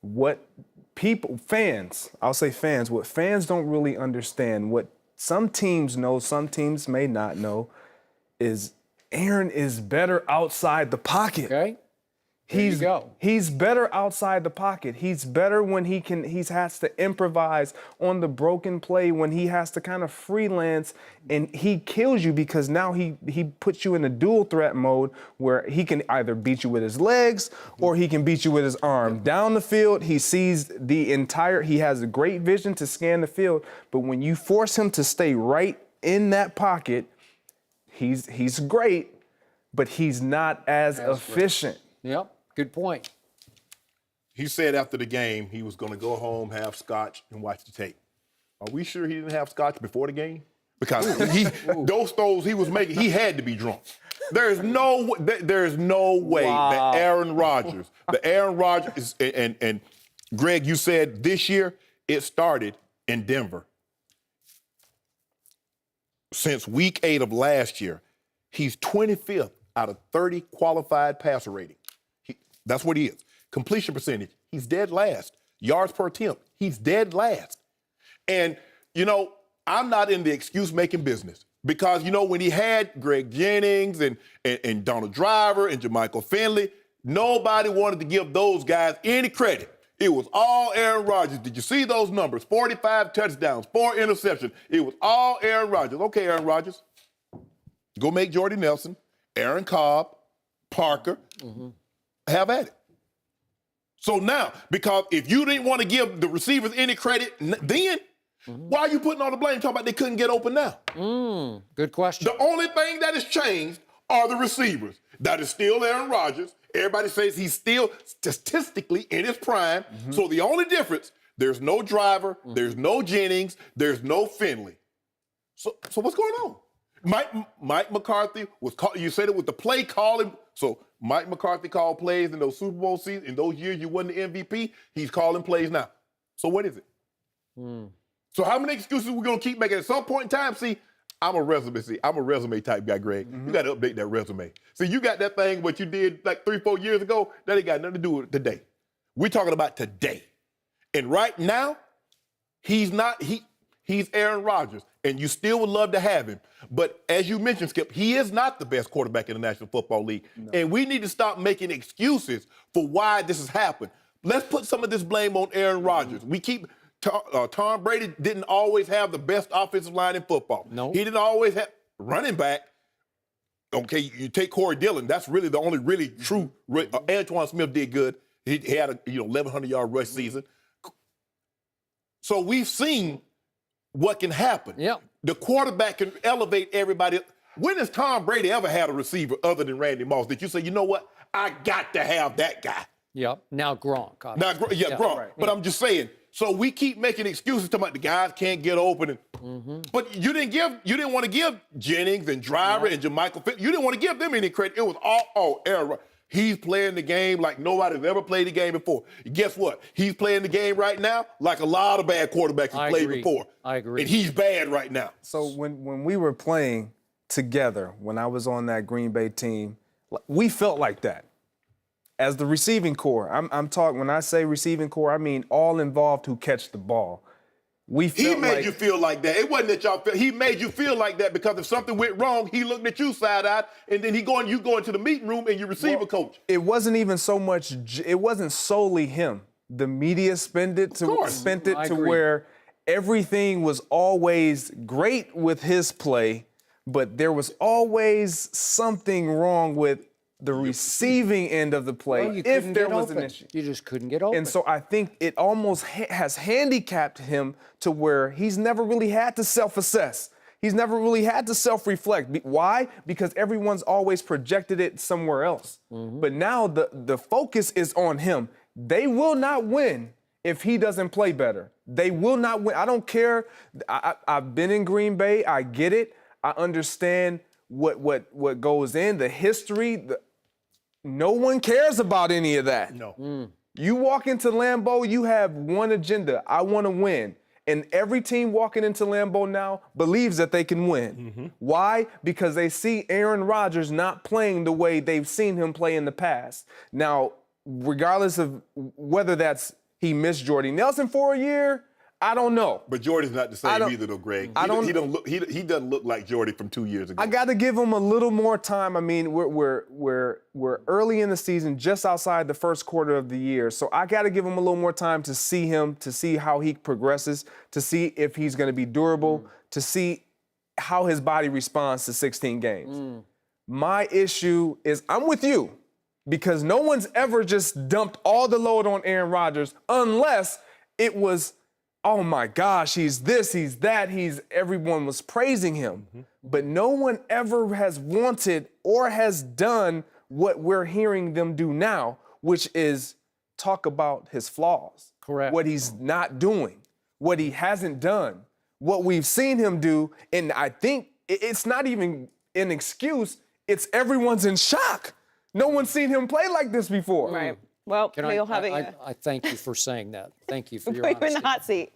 what I'll say fans, what fans don't really understand, what some teams know, some teams may not know, is Aaron is better outside the pocket. Okay. He's better outside the pocket. He's better when he has to improvise on the broken play, when he has to kind of freelance, and he kills you because now he puts you in a dual threat mode where he can either beat you with his legs or he can beat you with his arm. Down the field, he sees he has a great vision to scan the field, but when you force him to stay right in that pocket, he's great, but he's not as efficient. Yep. Good point. He said after the game he was going to go home, have scotch, and watch the tape. Are we sure he didn't have scotch before the game? Because those throws he was making, he had to be drunk. There's no way that Aaron Rodgers, and Greg, you said this year it started in Denver. Since week 8 of last year, he's 25th out of 30 qualified passer rating. That's what he is. Completion percentage, he's dead last. Yards per attempt, he's dead last. And, I'm not in the excuse-making business because, when he had Greg Jennings and Donald Driver and Jermichael Finley, nobody wanted to give those guys any credit. It was all Aaron Rodgers. Did you see those numbers? 45 touchdowns, 4 interceptions. It was all Aaron Rodgers. Okay, Aaron Rodgers, go make Jordy Nelson, Aaron Cobb, Parker, have at it. So now, because if you didn't want to give the receivers any credit then, why are you putting all the blame talking about they couldn't get open now? Good question. The only thing that has changed are the receivers. That is still Aaron Rodgers. Everybody says he's still statistically in his prime. So the only difference, there's no Driver, there's no Jennings, there's no Finley. So what's going on? Mike McCarthy you said it with the play calling. So Mike McCarthy called plays in those Super Bowl seasons. In those years you won the MVP, he's calling plays now. So what is it? So how many excuses are we going to keep making? At some point in time, I'm a resume type guy, Greg. You got to update that resume. See, you got that thing, what you did like 3-4 years ago, that ain't got nothing to do with today. We're talking about today. And right now, he's Aaron Rodgers, and you still would love to have him. But as you mentioned, Skip, he is not the best quarterback in the National Football League. No. And we need to stop making excuses for why this has happened. Let's put some of this blame on Aaron Rodgers. We keep Tom Brady didn't always have the best offensive line in football. No. He didn't always have running back. Okay, you take Corey Dillon. That's really the only really true. Antoine Smith did good. He had a 1,100-yard rush season. So we've seen what can happen. Yeah. The quarterback can elevate everybody. When has Tom Brady ever had a receiver other than Randy Moss that you say, you know what, I got to have that guy? Yep. Now Gronk. Gronk. Right. But I'm just saying. So we keep making excuses talking about the guys can't get open. But you didn't want to give Jennings and Driver and Jermichael Finley, you didn't want to give them any credit. It was all Aaron Rodgers. He's playing the game like nobody's ever played the game before. Guess what? He's playing the game right now like a lot of bad quarterbacks have played before. I agree. And he's bad right now. So when we were playing together, when I was on that Green Bay team, we felt like that. As the receiving core, I'm talking, when I say receiving core, I mean all involved who catch the ball. He made you feel like that. It wasn't that y'all felt. He made you feel like that because if something went wrong, he looked at you side-eyed, and then you go into the meeting room and your receiver coach. It wasn't even so much. It wasn't solely him. The media spent it to where everything was always great with his play, but there was always something wrong with the receiving end of the play if there was an issue. You just couldn't get open. And so I think it almost has handicapped him to where he's never really had to self-assess. He's never really had to self-reflect. Why? Because everyone's always projected it somewhere else. But now the focus is on him. They will not win if he doesn't play better. They will not win. I don't care. I've been in Green Bay. I get it. I understand what goes in, the history. No one cares about any of that. No. You walk into Lambeau, you have one agenda. I want to win. And every team walking into Lambeau now believes that they can win. Why? Because they see Aaron Rodgers not playing the way they've seen him play in the past. Now, regardless of whether that's He missed Jordy Nelson for a year. I don't know. But Jordy's not the same either, though, Greg. He doesn't look like Jordy from 2 years ago. I got to give him a little more time. I mean, we're early in the season, just outside the first quarter of the year, so I got to give him a little more time to see how he progresses, to see if he's going to be durable, to see how his body responds to 16 games. My issue is I'm with you because no one's ever just dumped all the load on Aaron Rodgers unless it was, oh my gosh, he's this, he's that, everyone was praising him. But no one ever has wanted or has done what we're hearing them do now, which is talk about his flaws. Correct. What he's not doing, what he hasn't done, what we've seen him do. And I think it's not even an excuse, it's everyone's in shock. No one's seen him play like this before. Right. Well, I thank you for saying that. Thank you for your Put you in honesty. the hot seat.